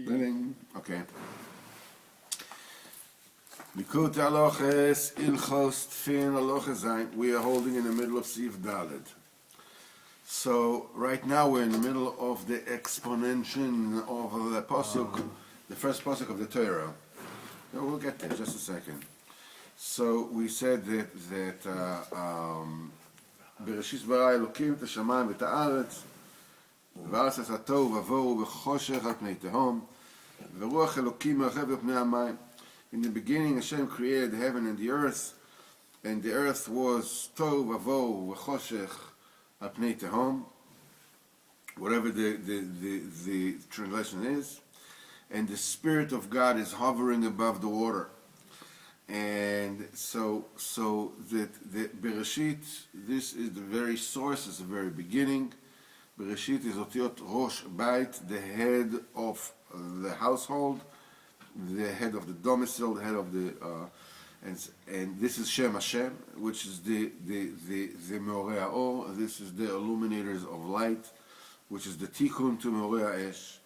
Teffilin. Okay. Likutei Halachos, Ilchos, Teffilin, Halachos Zayin. We are holding in the middle of Sif Daled. So right now we're in the middle of the exponentiation of the pasuk, the first pasuk of the Torah. No, we'll get there. Just a second. So we said that Bereshit bara Elokim et hashamayim v'et haaretz v'aretz עשה תוהו ובוהו וחושך על פני תהום ורוח אלוקים מרחף על פני המים. In the beginning Hashem created the heaven and the earth was tohu vavohu v'choshech al pnei tehom, whatever the translation is, and the Spirit of God is hovering above the water. And so that the Bereshit, this is the very source, is the very beginning. Bereshit is otiot rosh bait, the head of the household, the head of the domicile, the head of the and this is Shem Hashem, which is the Meorei Ha'or. This is the illuminators of light, which is the Tikkun to Meorei Ha'esh.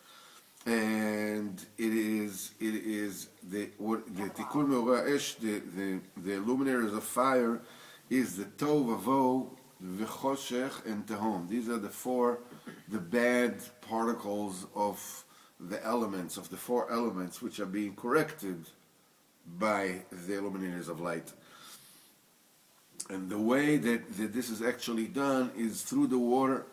And it is the Tikkun Meorei Ha'esh, the illuminators of fire, is the Tohu Vavohu, V'choshech, and Tehom. These are the bad particles of the elements, of the four elements, which are being corrected by the illuminators of light. And the way that this is actually done is through the water.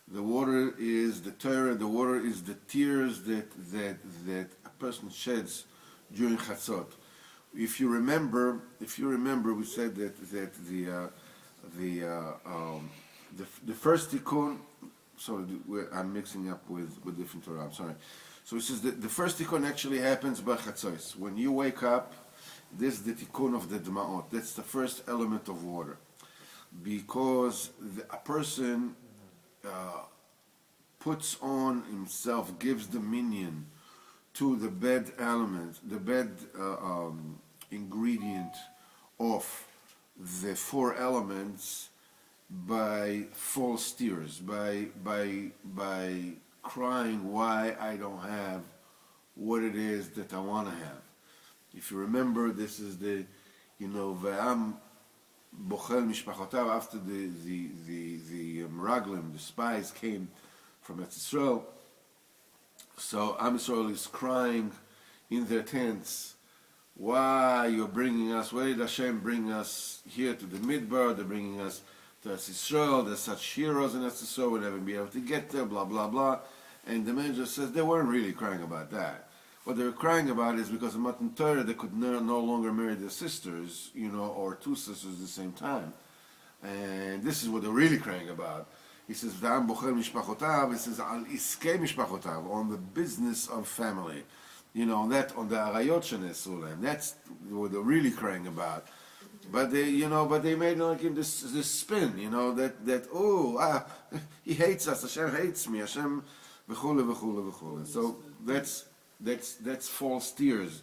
The water is the Torah, the water is the tears that a person sheds during Chatzot. If you remember, we said that the first tikkun. Sorry, I'm mixing up with different Torah. I'm sorry. So it says that the first tikkun actually happens by Chatzos. When you wake up, this is the tikkun of the Dma'ot. That's the first element of water, because a person puts on himself, gives dominion to the bad element, the bad ingredient of the four elements by false tears, by crying why I don't have what it is that I want to have. If you remember, this is the Ve'am bochel mishpachotav, after the Meraglim, the spies came from Eretz Yisrael. So Am Yisrael is crying in their tents, why you're bringing us, why did Hashem bring us here to the Midbar? They're bringing us to Eretz Yisrael, there's such heroes in Eretz Yisrael, we'll never be able to get there, blah, blah, blah. And the manager says they weren't really crying about that. What they were crying about is because in Matan Torah they could no longer marry their sisters, or two sisters at the same time. And this is what they're really crying about. He says, V'am bochel mishpachotav, he says, Al iskei mishpachotav, on the business of family. On the arayot shenesu lehem. That's what they're really crying about. But they made like him this spin, that he hates us, Hashem hates me, Hashem v'chule v'chule v'chule. So that's false tears.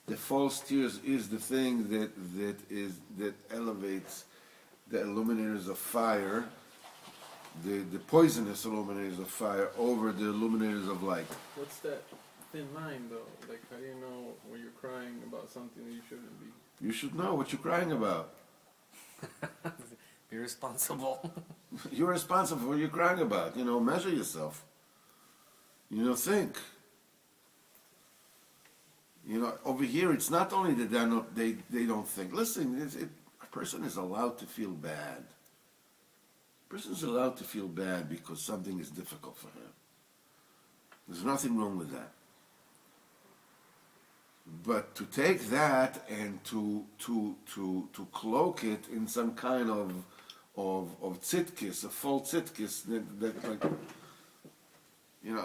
The false tears is the thing that elevates the illuminators of fire, the poisonous illuminators of fire over the illuminators of light. What's that thin line though? Like, how do you know when you're crying about something that you shouldn't be? You should know what you're crying about. Be responsible. You're responsible for what you're crying about. Measure yourself. Think. Over here, it's not only that they don't think. Listen, a person is allowed to feel bad. A person is allowed to feel bad because something is difficult for him. There's nothing wrong with that. But to take that and to cloak it in some kind of tzidkis, a false tzidkis,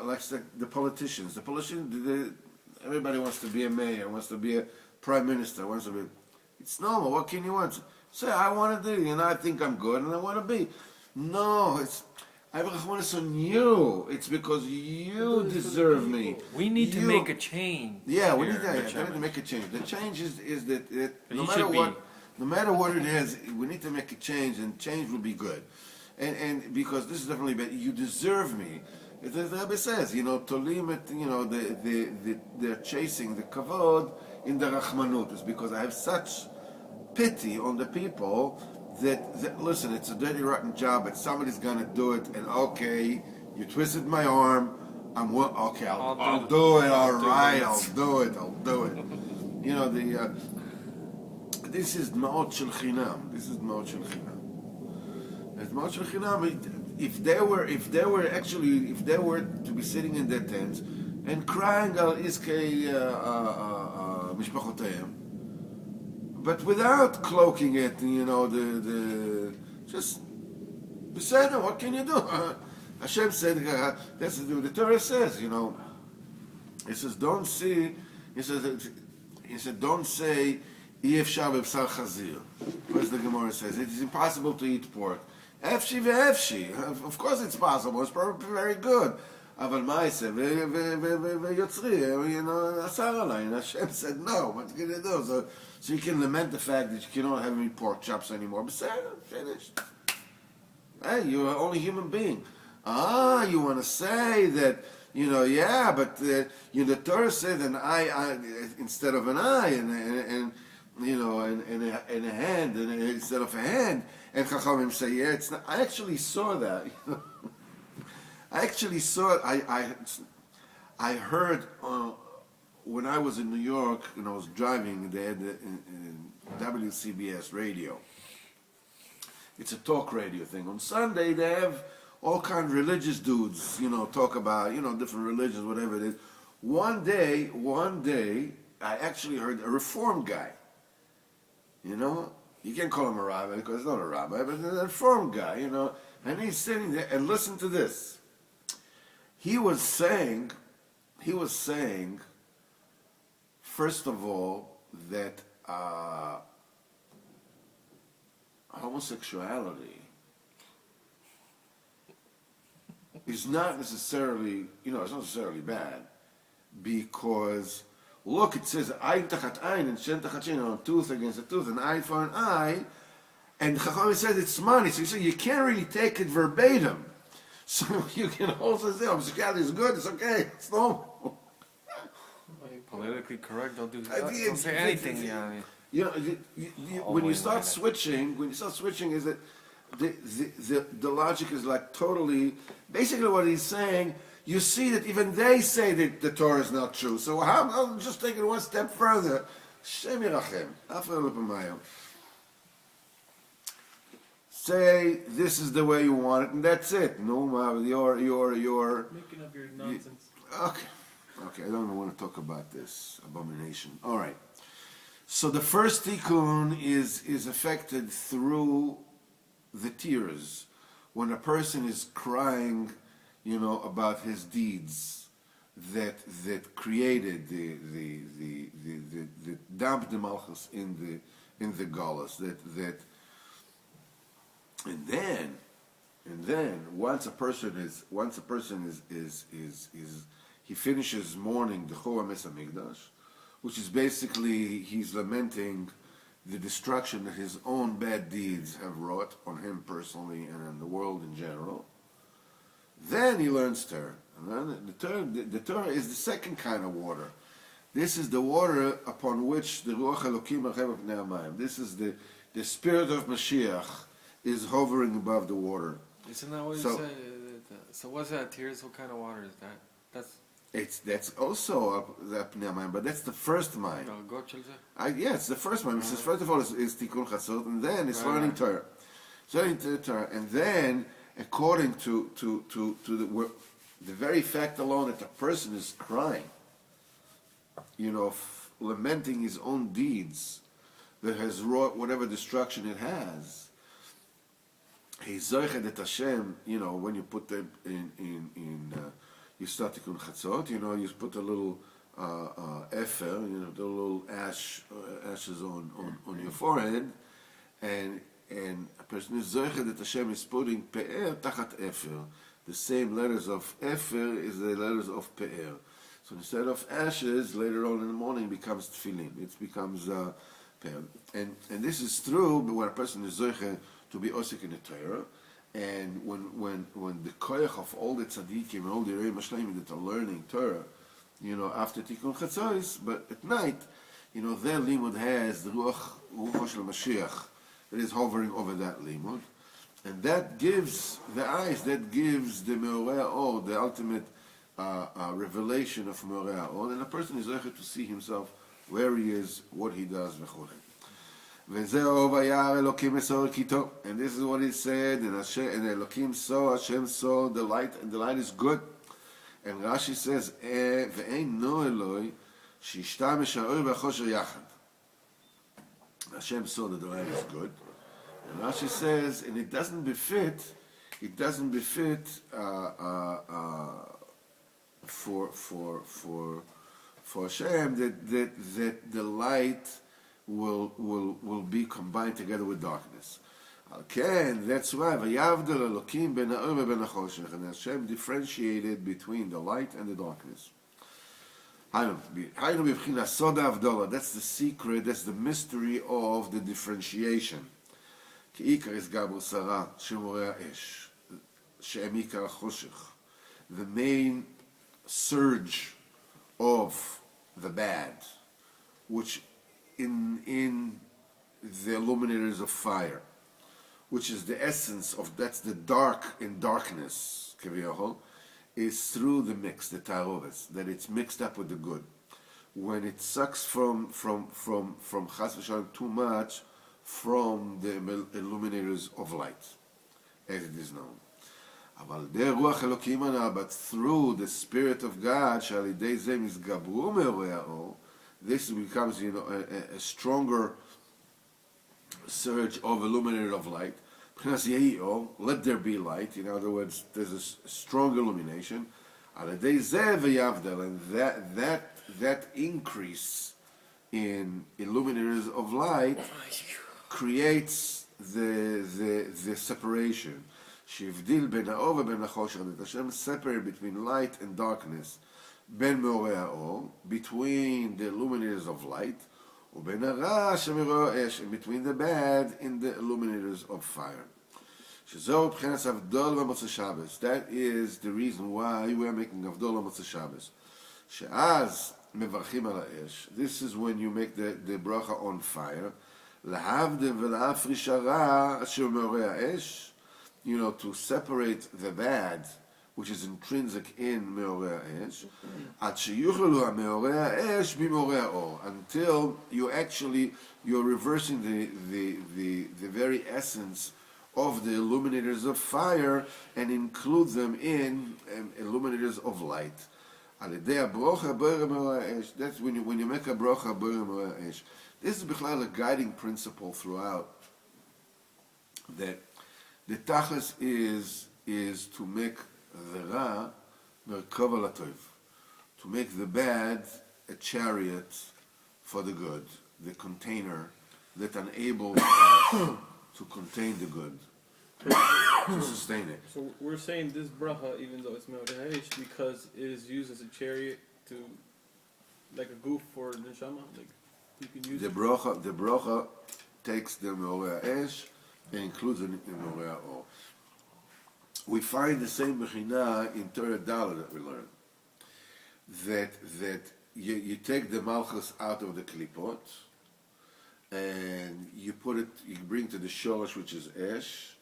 like the politicians. The politicians, everybody wants to be a mayor, wants to be a prime minister, wants to be. It's normal. What can you want? Say, I want to do, I think I'm good, and I want to be. No, it's. I have Rachmanis on you. It's because you deserve me. We need to make a change. Yeah, we need to make a change. The change is that no matter what it is, we need to make a change, and change will be good. And because this is definitely bad. You deserve me. The Rebbe says, tolim it, they're chasing the kavod in the rachmanut. It's because I have such pity on the people that listen, it's a dirty, rotten job, but somebody's gonna do it, and okay, you twisted my arm, okay, I'll do it, all right, I'll do it. This is Ma'ot Shel Chinam. This is Ma'ot Shel Chinam. It's Ma'ot Shel Chinam. If they were to be sitting in their tents and crying al iskei mishpachoteim, but without cloaking it, just beseder, what can you do? Hashem said, that's the Torah says, it says, don't say, don't say, Efshar b'bsar chazir. Whereas the Gemara says, it is impossible to eat pork. Efshi ve'efshi. Of course it's possible, it's probably very good. אבל מה יעשה? ויוצרי, אסר עליי. And Hashem said, no, what can you do? So you can lament the fact that you cannot have any pork chops anymore. But finished. Hey, you're only a human being. You want to say that, yeah, but the Torah said an eye instead of an eye, and a hand instead of a hand. And Chachamim say, yeah, it's not. I actually saw that. I actually saw it. I heard when I was in New York and I was driving. They had WCBS radio. It's a talk radio thing. On Sunday they have all kind of religious dudes, talk about different religions, whatever it is. One day, I actually heard a Reform guy. You can't call him a rabbi because he's not a rabbi, but a Reform guy, and he's sitting there and listen to this. He was saying, first of all, that homosexuality is not necessarily, it's not necessarily bad, because look, it says ayin tachat ayin and shen tachat shen, a tooth against a tooth, an eye for an eye, and Chachamim says it's money, so you can't really take it verbatim. So you can also say homosexuality is good, it's okay, it's normal. Politically correct, don't say anything. When you start switching, is that the logic is like totally, basically what he's saying, you see that even they say that the Torah is not true. So I'll just take it one step further. Shem Yirachem, Afar Lepamayim. Say this is the way you want it, and that's it. No, you're making up your nonsense. Okay, I don't want to talk about this abomination. All right. So the first tikkun is affected through the tears. When a person is crying, about his deeds that created the damp the malchus in the galus, and then once a person is he finishes mourning the Chorah Mes Hamikdash, which is basically he's lamenting the destruction that his own bad deeds have wrought on him personally and on the world in general. Then he learns Torah. And then the Torah is the second kind of water. This is the water upon which the Ruach Elokim Archev Pnei Hamayim. This is the spirit of Mashiach is hovering above the water. Isn't that what you said? So what's that? Tears? What kind of water is that? That's also the Pnei Hamayim, but that's the first Mayim. Yeah, it's the first Mayim. It says first of all is Tikkun Chatzot, and then it's learning Torah. Learning Torah, and then according to the very fact alone that a person is crying, lamenting his own deeds that has wrought whatever destruction it has. He's zoiched that Hashem, when you put them in you start Tikkun Chatzot, you put a little efer, the little ashes on your forehead, and a person is zoiched that Hashem is putting pe'er tachat efer. The same letters of efer is the letters of pe'er. So instead of ashes, later on in the morning becomes tefillin. It becomes pe'er. And this is true when a person is zoiched to be osik in the Torah, And when the koyach of all the tzaddikim and all the Reim Hashleimim that are learning Torah, after Tikkun Chatzos, but at night, their limud has the Ruach Shel Mashiach that is hovering over that limud, and that gives the eyes, that gives the Meorei Or, the ultimate revelation of Meorei Or, and a person is able to see himself where he is, what he does, וכו'. וזהו וירא אלוקים מסור כיתו, and this is what he said, and Elokim saw, Hashem saw the light, and the light is good. And Rashi says, ואין נו אלוהי שישתמש האור והחושך יחד. Hashem saw that the light is good. And Rashi says, and it doesn't befit for Hashem that the light will be combined together with darkness. Okay, that's why Vayavdel Elokim ben ha'or v'ben ha'choshech, and Hashem differentiated between the light and the darkness. That's the secret, that's the mystery of the differentiation. The main surge of the bad, which in the illuminators of fire, which is the essence of, that's the dark in darkness, is through the mix, the taroves, that it's mixed up with the good. When it sucks from chas v'shalom too much from the illuminators of light, as it is known. But through the Spirit of God, this becomes a stronger surge of illuminator of light. Let there be light. In other words, there's a strong illumination. And that increase in illuminators of light creates the separation. That Hashem separated between light and darkness, between the illuminators of light, and between the bad in the illuminators of fire. That is the reason why we are making Avdol Motzei Shabbos. This is when you make the bracha on fire. To separate the bad, which is intrinsic in Meorei Ha'esh, until you're reversing the very essence of the illuminators of fire and include them in illuminators of light. That's when you make a bracha Meorei Ha'esh. This is a guiding principle throughout, that the tachlis is to make the ra merkava latov, to make the bad a chariot for the good, the container that enables us to contain the good, to sustain it. So we're saying this bracha, even though it's Meorei Ha'esh, because it is used as a chariot to, like a goof for neshama, like you can use the bracha takes the Meorei Ha'esh and includes it in Meorei Or. We find the same Bechina in Torah Dala that we learn. That you take the Malchus out of the Klipot, and you bring to the Shorosh, which is Esh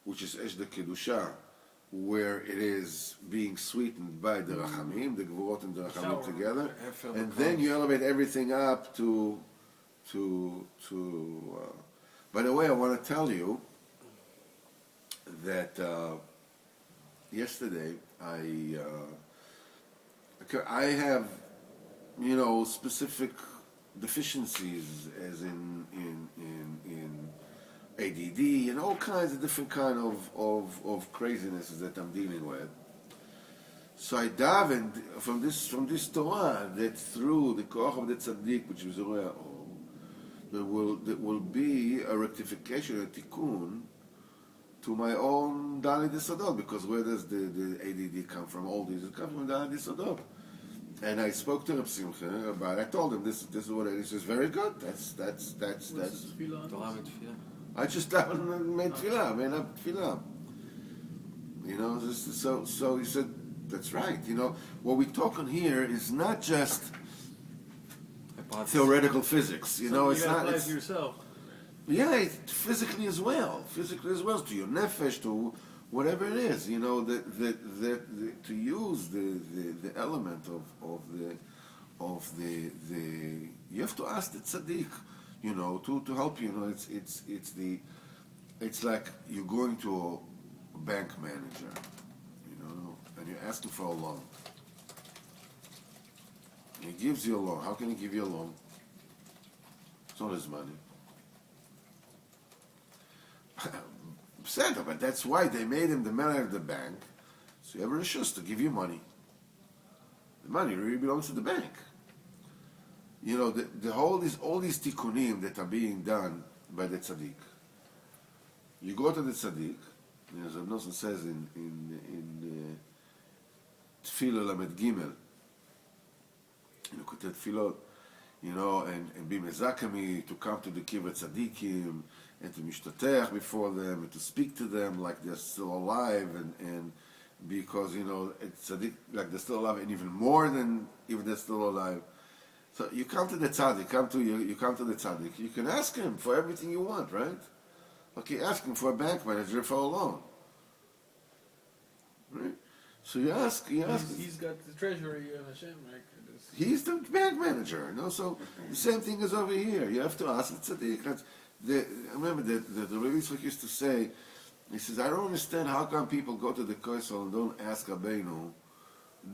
the Kedusha, where it is being sweetened by the Rachamim, the Gvurot and the Rachamim together, and then you elevate everything up to by the way, I want to tell you that yesterday I have specific deficiencies, as in ADD and all kinds of different kind of crazinesses that I'm dealing with. So I davened from this Torah that through the koach of the tzaddik, which is Meorei Or, there will be a rectification, a tikkun to my own Dali Disodot, because where does the ADD come from? All these, it comes from Dali Disodot. And I spoke to Reb Simcha about it. I told him this is what it is. He says, very good. That's. Tefillah. I just made tefillah, You know, so he said, that's right. You know, what we're talking here is not just theoretical physics. You know, it's not. It's yourself. Yeah, physically as well, to your nefesh, to whatever it is. You know, to use the element of the you have to ask the tzaddik, you know, to help you. You know, it's like you're going to a bank manager, you know, and you're asking for a loan. He gives you a loan. How can he give you a loan? It's not his money. But that's why they made him the manager of the bank. So you have a rishus to give you money. The money really belongs to the bank. You know, all these tikkunim that are being done by the tzaddik. You go to the tzaddik, as Rav Nosson says in Tefilin Lamed Gimel, Likutei Tefillot, you know, and be mezakami to come to the kibbutz tzaddikim and to mishtatech before them and to speak to them like they're still alive and because, you know, it's tzaddik like they're still alive and even more than if they're still alive. So you come to the tzaddik, you come to the tzaddik. You can ask him for everything you want, right? Okay, ask him for a bank manager for a loan, right? So you ask. He's got the treasury of Hashem, right? He's the bank manager, you know. So the same thing is over here. You have to ask the tzaddik. I remember that the Rebbe Yitzchak used to say. He says, I don't understand how come people go to the Koisel and don't ask Rabbeinu,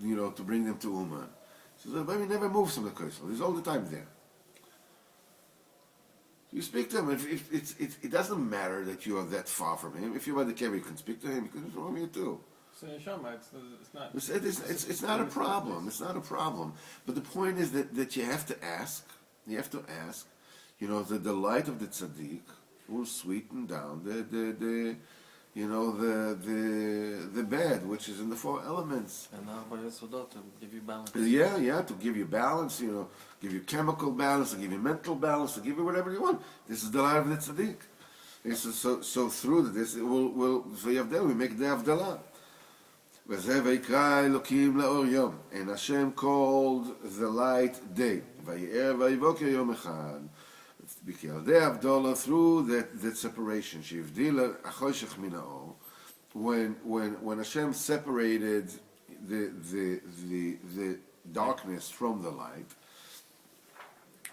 you know, to bring them to Uman. He says, Rabbeinu never moves from the Koisel. He's all the time there. You speak to him. It doesn't matter that you are that far from him. If you're by the Kever, you can speak to him. You can from here too. So Neshama, it's not. It's not a problem. It's not a problem. But the point is that you have to ask. You have to ask. You know, the delight of the tzaddik will sweeten down the bed, which is in the four elements. And now by Yesodot to give you balance. Yeah, to give you balance, you know, give you chemical balance, to give you mental balance, to give you whatever you want. This is the life of the tzaddik. So through this, it will we make the Avdalah. וזה ויקרא אלוקים לאור יום. And Hashem called the light day. ויער ויבוקר יום אחד. בקרדי הבדולה through that separation. שהבדיל החושך מן האור. When Hashem separated the darkness from the light,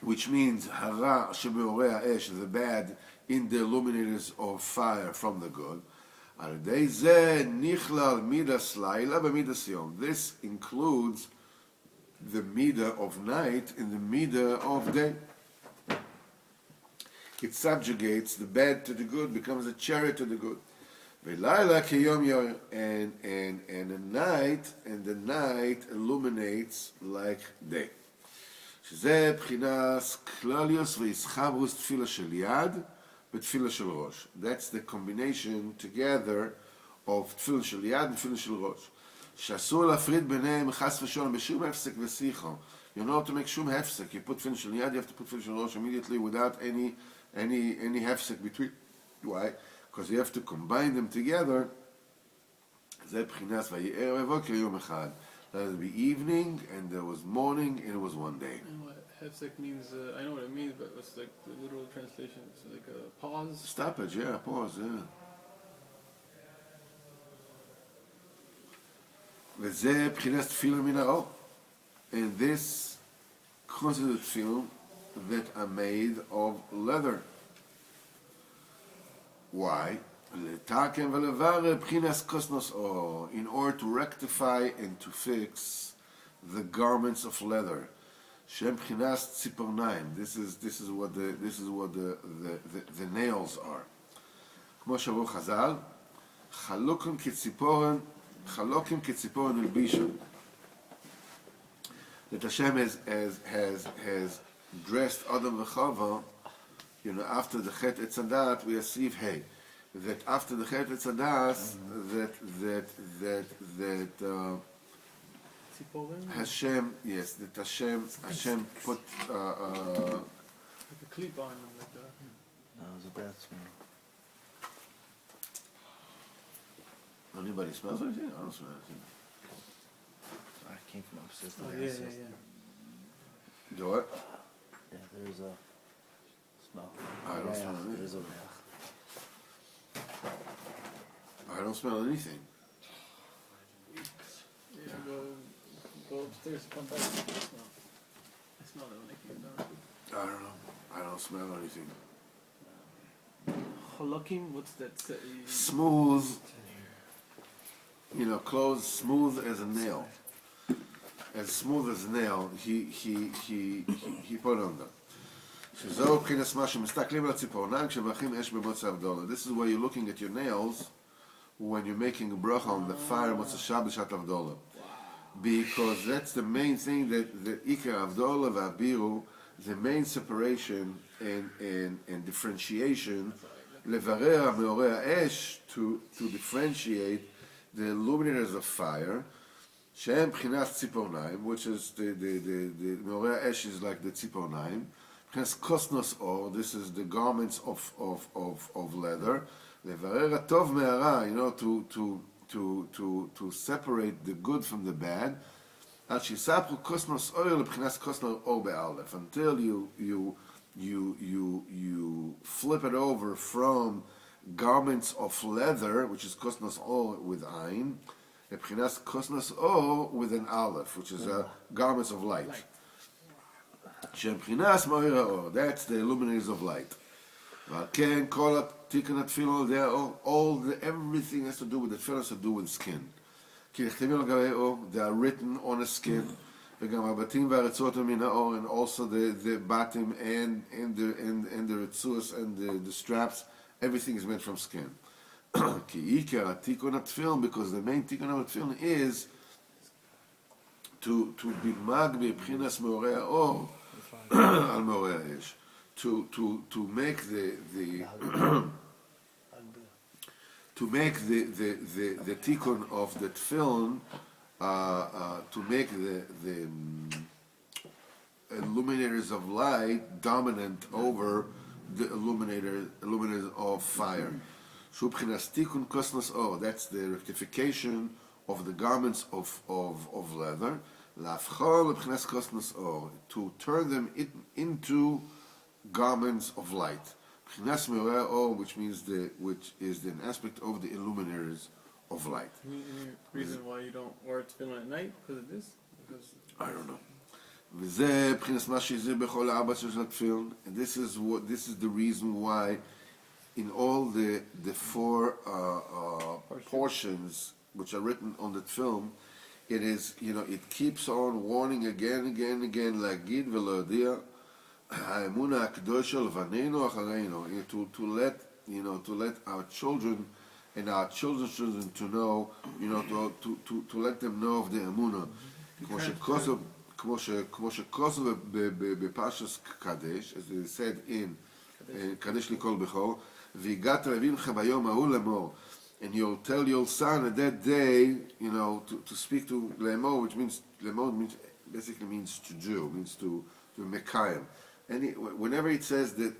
which means hara שבעורי האש, the bad in the illuminators of fire from the good. This includes the midah of night and the midah of day. It subjugates the bad to the good, becomes a chariot to the good. And the night illuminates like day. שזה בחינת כלליוס ויסחברוס תפילה של יד ותפילה של ראש. That's the combination together of תפילה של יד ותפילה של ראש. שאסור להפריד ביניהם חס ושלום בשום הפסק ושיחו. You know to make שום הפסק. You put תפילה של יד, you have to put תפילה של ראש immediately without any הפסק between. Why? Because you have to combine them together. זה בחינת ויער ויבוקר יום אחד. There would be evening, and there was morning, and it was one day. And what hefsek means, I know what it means, but what's like the literal translation? It's like a pause? Stoppage, yeah, pause, yeah. וזה בחינת תפילה מן האור. And this constitutes tefillin that are made of leather. Why? In order to rectify and to fix the garments of leather. This is what the nails are. כמו שאמרו חז"ל, חלוקים כציפורן הלבישה. That Hashem has dressed Adam v'Chava, you know, after the Chet Etzadat, we receive hay. That after the Chet Etzadas, Hashem, yes, that Hashem put like a clip on them, like that. No, it was a bad Anybody smells anything? I don't smell anything. I came from upstairs. Oh, yeah. Do what? Yeah, there's a smell. I don't smell anything. There's a reach. I don't smell anything. Yeah, go upstairs and come back. I smell it when I came down. I don't know. I don't smell anything. Halakim, what's that? Smooth, clothes smooth as a nail. As smooth as a nail, he put on them. שזהו מבחינת מה שמסתכלים על הציפורניים כשמברכים אש במוצא הבדולה. This is where you're looking at your nails when you're making a bracha on the fire motza Shabbat Avdola. Because that's the main thing that the Ikar Avdola v'Abiru, the main separation and differentiation, levarer meorei ha'esh, to differentiate the luminaries of fire, שהם מבחינת ציפורניים, which is the meorei ha'esh is like the ציפורניים, מבחינת kosnos or, this is the garments of leather, levarer הטוב מהרע, to separate the good from the bad, עד שיספרו kosnos oil לבחינת kosnos or באלף, until you flip it over from garments of leather, which is kosnos or with ayin, לבחינת kosnos or with an aleph, which is garments of light. שבחינת מאיר האור, that's the luminaries of light. ועל כן כל תיקון התפילין, everything has to do with the tefillin has to do with skin. כי נכתבים על גבי אור, they are written on a skin, וגם הבתים והרצועות מן האור, and also the batim and the רצועות and the straps, everything is made from skin. כי עיקר התיקון התפילין, because the main תיקון התפילין is to be magbi מבחינת מאורי האור על מאורי האש. To make the tikkun of the tefillin, to make the illuminators of light dominant over the illuminators of fire. Shubchinas tikkun kosnos or, that's the rectification of the garments of leather. Lafchol b'chinas kosnos or, to turn them into garments of light. B'chinas meorei or, which is an aspect of the illuminators of light. Any reason why you don't wear tefillin at night? Because of this? I don't know. וזה בחינת מה שהזהיר בכל הארבע של התפילין, and this is the reason why in all the four portions which are written on the tefillin, it is, it keeps on warning again, להגיד ולהודיע האמונה הקדושה לבנינו אחרינו, to let our children and our children's children to know, to let them know of the אמונה. כמו שכוסו בפרשת קדש, as it said in קדש לכל בכור, והגעת להבינך ביום ההוא לאמור, and you'll tell your son at that day, to speak to לאמור, which means, לאמור basically means to do, means to mekayim. And whenever it says that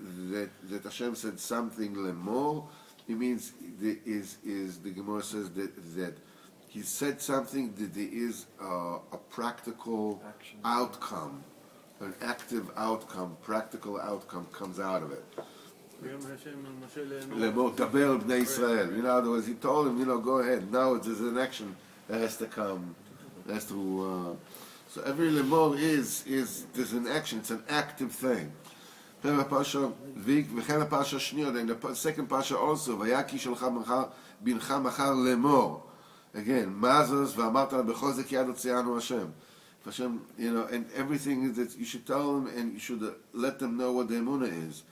Hashem said something lemor, it means the Gemara says that he said something that there is a practical outcome, an active outcome, practical outcome comes out of it. Lemor taber bnei Israel. In other words, he told him, go ahead. Now there's an action that has to come, has to. So every lemor there's an action. It's an active thing. וכן הפרשה השנייה, and the second pasha also, ויקי שלך בנך מחר לאמור. Again, mazos ואמרת בחוזק יד הוציאנו השם. Hashem, and everything that you should tell them, and you should let them know what the emunah is.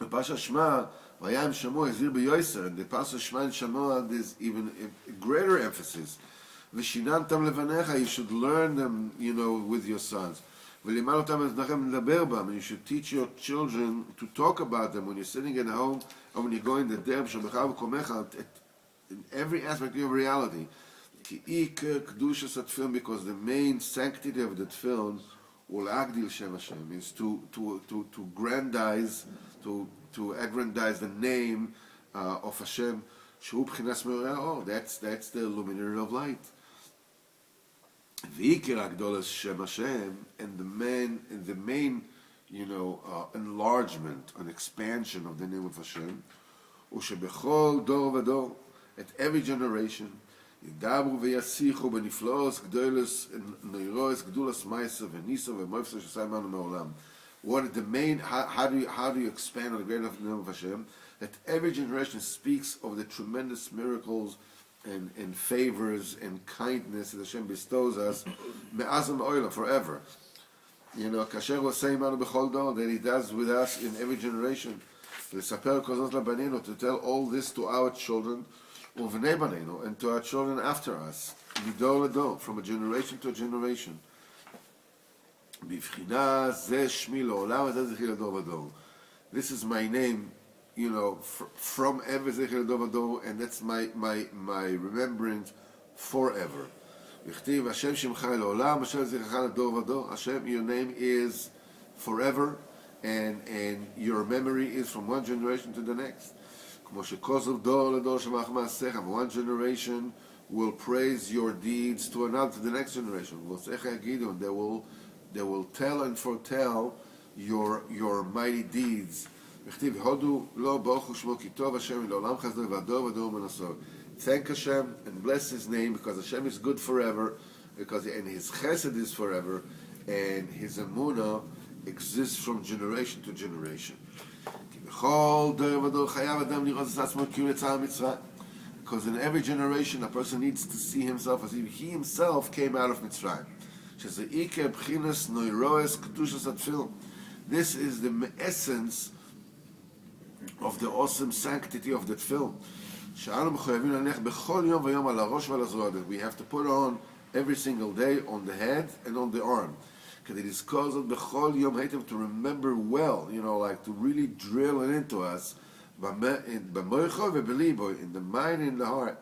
בפרשה שמע, והיה עם שמוע הזהיר ביוסר, and the pasha שמע and שמוע, there's even a greater emphasis. ושיננתם לבניך, you should learn them, with your sons. ולימד אותם אצלכם לדבר בם, and you should teach your children to talk about them when you're sitting at home, or when you're going to derb שבך וקומך, in every aspect of your reality. כי עיקר קדושת התפילין, because the main sanctity of the tefillin, ולהגדיל שם השם, is to aggrandize the name of Hashem, שהוא בחינת מאורי האור. That's the illuminator of light. ועיקר הגדול שם השם, and the main, enlargement and expansion of the name of Hashem, הוא שבכל דור ודור, at every generation, ידברו וישיחו בנפלאות גדולס, נוירוס, גדולס מייסה וניסו ומויפסו שעשה עמנו מעולם. What the main, how do you expand on the great name of Hashem? That every generation speaks of the tremendous miracles and favors and kindness that Hashem bestows us, me'azam oila, forever. Kasher was saying that He does with us in every generation. To tell all this to our children, and to our children after us, from a generation to a generation. This is my name, from ever Zechir Dovado, and that's my remembrance forever. Hashem, your name is forever, and your memory is from one generation to the next. One generation will praise your deeds to another, to the next generation. They will tell and foretell your mighty deeds. Thank Hashem and bless His name, because Hashem is good forever, and His chesed is forever, and His emunah exists from generation to generation. Because in every generation a person needs to see himself as if he himself came out of Mitzrayim. This is the essence of the awesome sanctity of that film. That we have to put on every single day on the head and on the arm. Because it is caused to remember well, like to really drill it into us, in the mind and in the heart.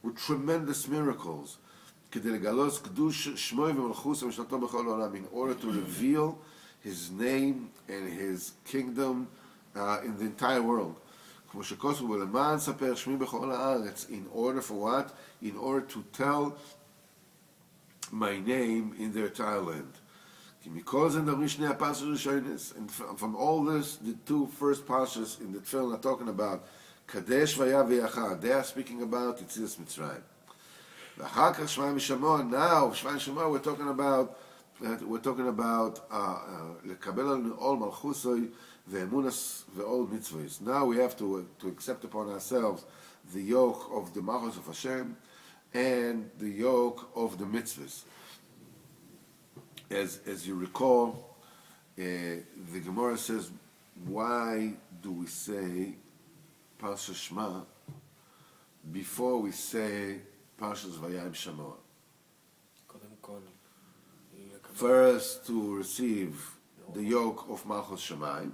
With tremendous miracles, in order to reveal His name and His kingdom in the entire world. In order for what? In order to tell my name in their entire land. And from all this, the two first parshas in the Teffilin are talking about Kadesh Vaya V'Yacha. They are speaking about Yetzias Mitzrayim. Now, Shema Shema, we're talking about Lekabel Ol Malchusoi Ve'emunas Ve'ol Mitzvahs. Now we have to accept upon ourselves the yoke of the Malchus of Hashem and the yoke of the mitzvahs. As you recall, the Gemara says, why do we say Parsha Shema before we say Parshas Vayayim Shamoah? First to receive the yoke of Malchus Shamayim,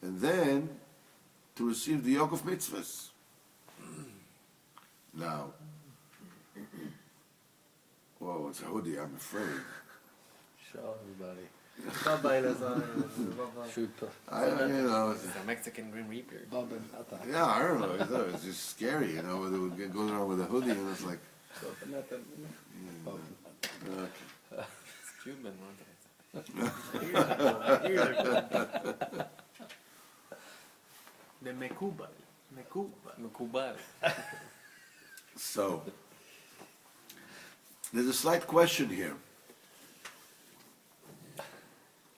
and then to receive the yoke of mitzvahs. Now, whoa, it's a hoodie, I'm afraid. Show everybody. Shoot. It's a Mexican Grim Reaper. yeah, I don't know. It's just scary, They would go around with a hoodie, and it's like. Okay. It's Cuban, The Mekubal. So, there's a slight question here.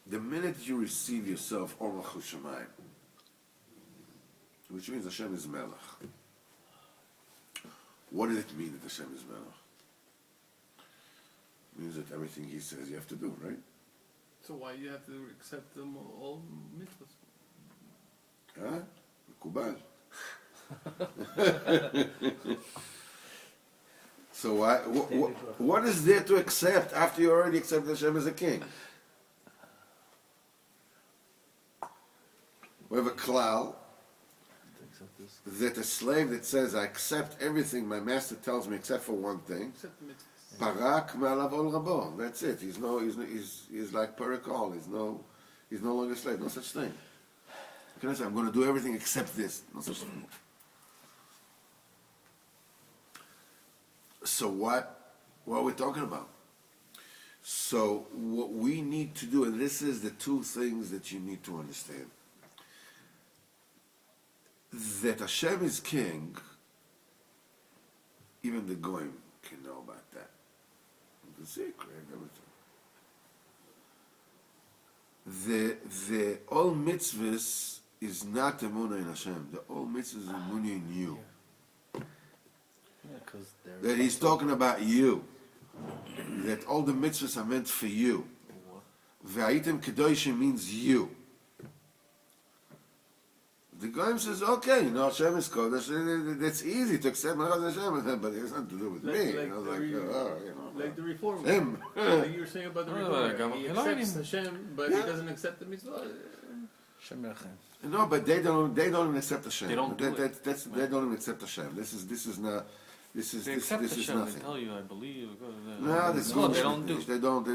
The minute you receive yourself Or Malchus Shamayim, which means Hashem is Melech, what does it mean that Hashem is Melech? It means that everything He says you have to do, right? So why you have to accept them all mitzvahs? Huh? Mekubal. So what is there to accept after you already accept Hashem as a king? We have a klal that a slave that says, I accept everything my master tells me except for one thing. Except the mitzvahs. Parak ma'alav ol rabo. That's it. He's like parakol. He's no longer a slave. No such thing. You cannot say, I'm going to do everything except this. No such thing. So what are we talking about? So what we need to do, and this is the two things that you need to understand. That Hashem is king, even the Goyim can know about that. The secret, everything. The all mitzvahs is not emunah in Hashem. The all mitzvahs is emunah in you. Yeah, because That he's talking about you. That all the mitzvahs are meant for you. Ve'aitem kedoshim means you. The Goyim says, okay, Hashem is Kodesh, that's easy to accept Hashem, but it has nothing to do with me. Like the reformer. Him. Like you were saying about the reformer. He accepts Hashem, but he doesn't accept the mitzvah. No, but they don't even accept Hashem. They don't do it. They don't even accept Hashem. This is not. This is They accept this is Hashem, nothing. they tell you, I believe. No, this No, is they don't do. They don't.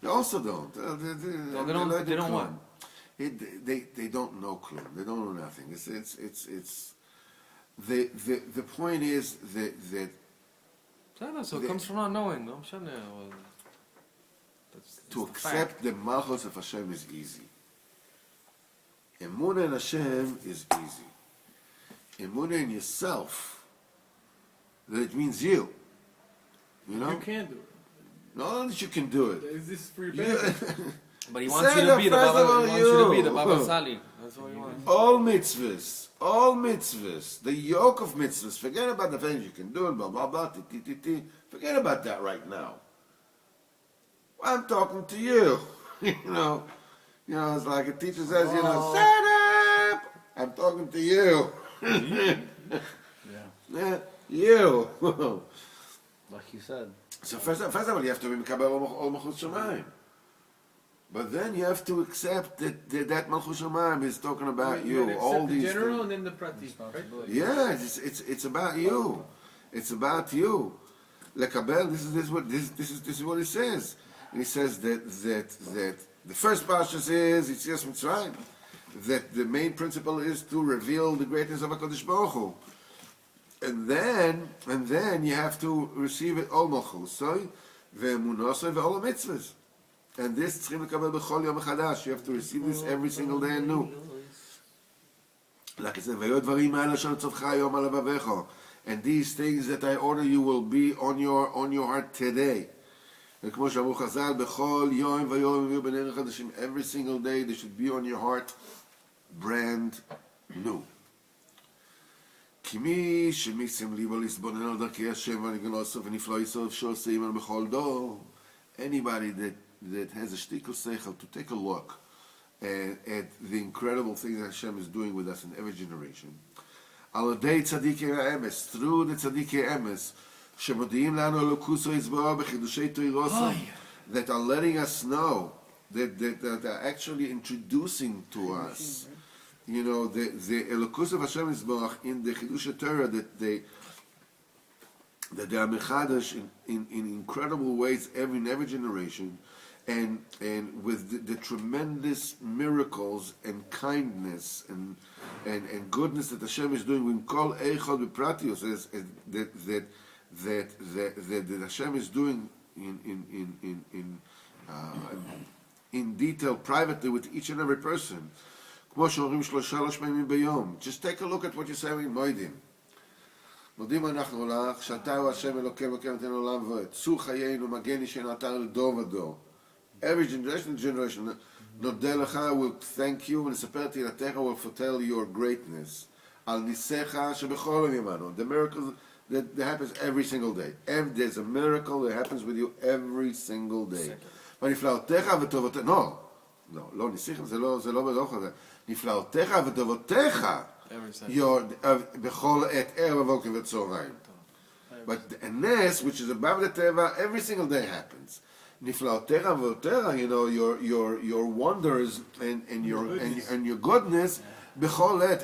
They also don't. They don't what? They don't know klum. They don't know nothing. It's the point is that So it comes from not knowing. No? to accept the malchus of Hashem is easy. Emunah in Hashem is easy. Emunah in yourself, that it means you. You know? You can do it. Not only that you can do it. Is this for your You, benefit? But he wants Say you the to be the first Baba. of all, He wants you to be the you. Baba Sali. That's what he wants. all mitzvahs, the yoke of mitzvahs, forget about the things you can do, and blah, blah, blah, ti. Forget about that right now. I'm talking to you. you know, it's like a teacher says, shut up! I'm talking to you. Yeah, you. like you said. So first of all, you have to be Mekabel all Malchus Shamayim. But then you have to accept that Malchus Shamayim is talking about you. All the these general things. and then the prati. Right? Yeah, it's about you. It's about you. Lekabel. This is what he says. And he says that the first parsha says it's Yitzias Mitzrayim. That the main principle is to reveal the greatness of HaKadosh Baruch Hu. And then you have to receive it all malchusoi ve'emunasoi ve'ol mitzvahs. And this tzrichim lekabel b'chol yom chadash. You have to receive this every single day anew. Like it says, ve'yod dvarim ha'el asher tzavcha yom al levavecho. And these things that I order you will be on your heart today. וכמו שאמרו חז"ל, בכל יום ויום יהיו בנר חדשים. Every single day they should be on your heart, brand new. כי מי שמשים ליבו לסבונן על דרכי השם ונגנוסו ונפלא יסוף שעושה עמנו בכל דור. Anybody that has a shtickle seichel to take a look at the incredible things that Hashem is doing with us in every generation. על ידי צדיקי האמס, through the צדיקי האמס, שמודיעים לנו אלוקוסו יזברו בחידושי תוירוסו, that are letting us know, that are actually introducing to us, you know, the Elokus of Hashem Yisborach in the Chidush Torah, that they are mechadash in incredible ways in every generation, and with the tremendous miracles and kindness and goodness that Hashem is doing with Kol Eichod B'Pratios, that Hashem is doing in detail, privately with each and every person. Just take a look at what you're saying in Moedim. מודים אנחנו לך, שאתה הוא השם אלוקינו ונותן עולם ועד. צור חיינו, מגן אישנו, אתה לדור ודור. Every generation, נודה לך, will thank you, ונספר תהילתך, will foretell your greatness. על ניסיך שבכל ימינו. The miracles that happens every single day. There's a miracle that happens with you every single day. ונפלאותיך וטובותיך, לא, ניסיך, זה לא בדוח הזה. נפלאותיך וטובותיך, בכל עת ערב בבוקר וצהריים. But הנס, which is above the teva, every single day happens. נפלאותיך וטובותיך, you know, your wonders and your goodness, בכל עת,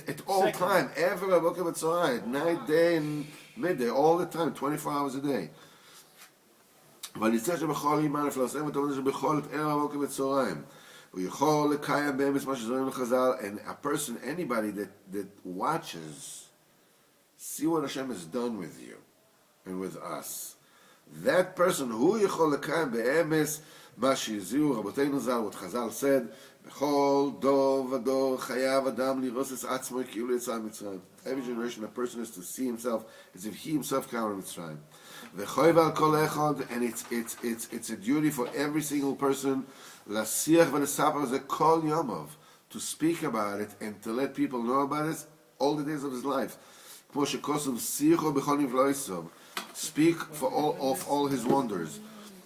at all time, ערב בבוקר וצהריים, night, day and midday, all the time, 24 hours a day. אבל נצטרך שבכל ימה נפלאותיך וטובותיך שבכל עת ערב בבוקר וצהריים. ויכול לקיים באמת מה שזורים לחז"ל, and a person, anybody that watches, see what Hashem has done with you and with us. That person, הוא יכול לקיים באמת מה שהזהירו רבותינו ז"ל, what Chazal said, בכל דור ודור חייב אדם לראות את עצמו כאילו יצא ממצרים. Every generation, a person is to see himself as if he himself came from Mitzrayim. וחייב על כל אחד, and it's a duty for every single person, להשיח ולספר זה כל יומov, to speak about it and to let people know about it all the days of his life. כמו שכוסוב שיחו בכל נפלאיסו, speak for all his wonders.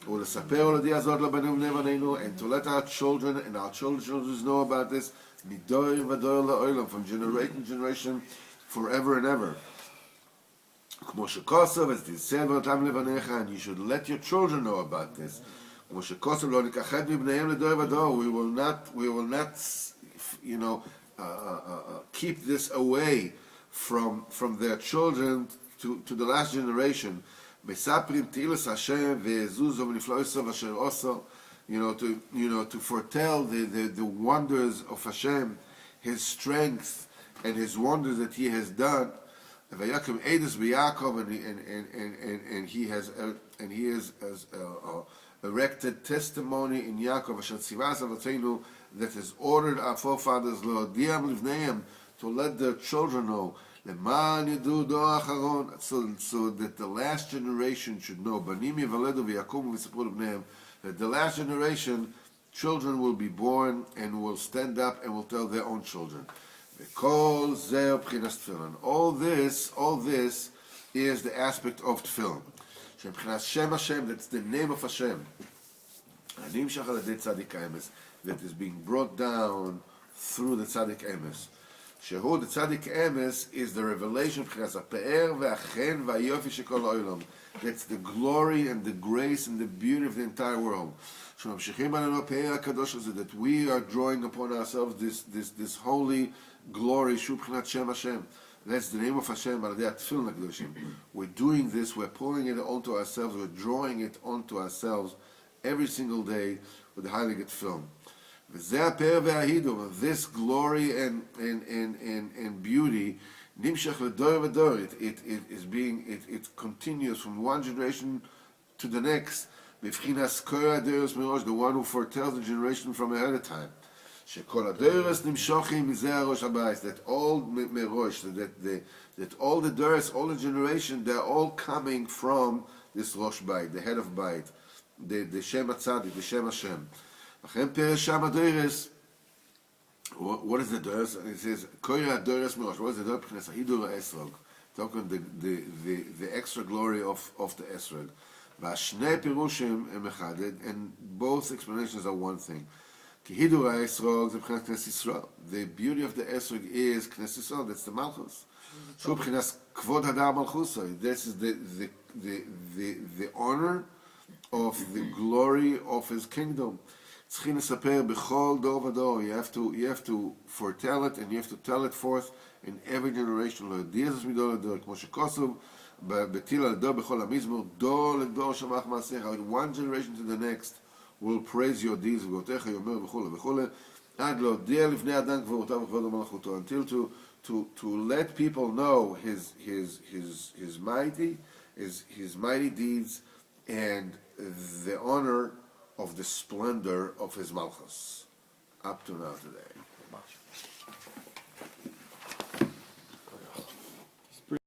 ולספר על ידי הזאת לבנים ולבנינו, and to let our children and our children know about this, מדור ודור לעולם, from generation to generation, forever and ever. כמו שכוסוב, as it said באותם לבניך, and you should let your children know about this. כמו שכוסוב לא נכחד מבניהם לדור ודור, we will not, you know, keep this away from their children to the last generation. מספרים תהילת השם ועזוזו ונפלאותיו אשר עושו, to foretell the wonders of Hashem, His strength and His wonders that He has done. ויקם עדס ביעקב, and he has erected testimony in Yaakov אשר ציווה אבותינו, that has ordered our forefathers להודיעם לבניהם, to let their children know, למען ידעו דור האחרון, so that the last generation should know, בנים יוולדו ויקומו ויספרו לבניהם, that the last generation, children will be born and will stand up and will tell their own children. וכל זה מבחינת תפילין. All this is the aspect of tefillin. שמבחינת שם השם, that's the name of Hashem. הנמשך על ידי צדיק האמס, that is being brought down through the tzaddik emes. Shehu, the tzaddik emes, is the revelation מבחינת הפאר והחן והיופי שכל העולם. That's the glory and the grace and the beauty of the entire world. שממשיכים עלינו הפאר הקדוש הזה, that we are drawing upon ourselves this holy glory, שהוא מבחינת שם השם. That's the name of Hashem, על ידי התפילין הקדושים. We're doing this, we're pulling it onto ourselves, we're drawing it onto ourselves every single day with the heilige tefillin. וזה הפאר וההידור, this glory and beauty, נמשך לדור ודור. It continues from one generation to the next. מבחינת קורא הדורס מראש, the one who foretells the generation from ahead of time. שכל הדורס נמשכים מזה הראש הבית, that all מראש, that all the dores, all the generation, they're all coming from this ראש בית, the head of bite, the שם הצדיק, the שם השם. לכן פרש שם הדורס, what is the dores? It says, קורא הדורס מראש, what is the dores? מבחינת ההידור האסרוג, talking the extra glory of the esrog. והשני פירושים הם אחד, and both explanations are one thing. כי הידור האסרוג זה מבחינת כנסת ישראל. The beauty of the esrog is כנסת ישראל, that's the malchus. שהוא מבחינת כבוד הדר מלכוסו. This is the honor of the glory of his kingdom. צריכים לספר בכל דור ודור. You have to foretell it and you have to tell it forth in every generation. לא יודיע זאת מדור לדור, כמו שכוסוב, בטילה לדור בכל המזמור, דור לדור שמח מעשיך. One generation to the next will praise your deeds, וגאותיך יאמר וכו' וכו', עד להודיע לפני אדם גבורותיו וכבוד ומלכותו, until to let people know his mighty deeds and the honor of the splendor of his malchus up to now today.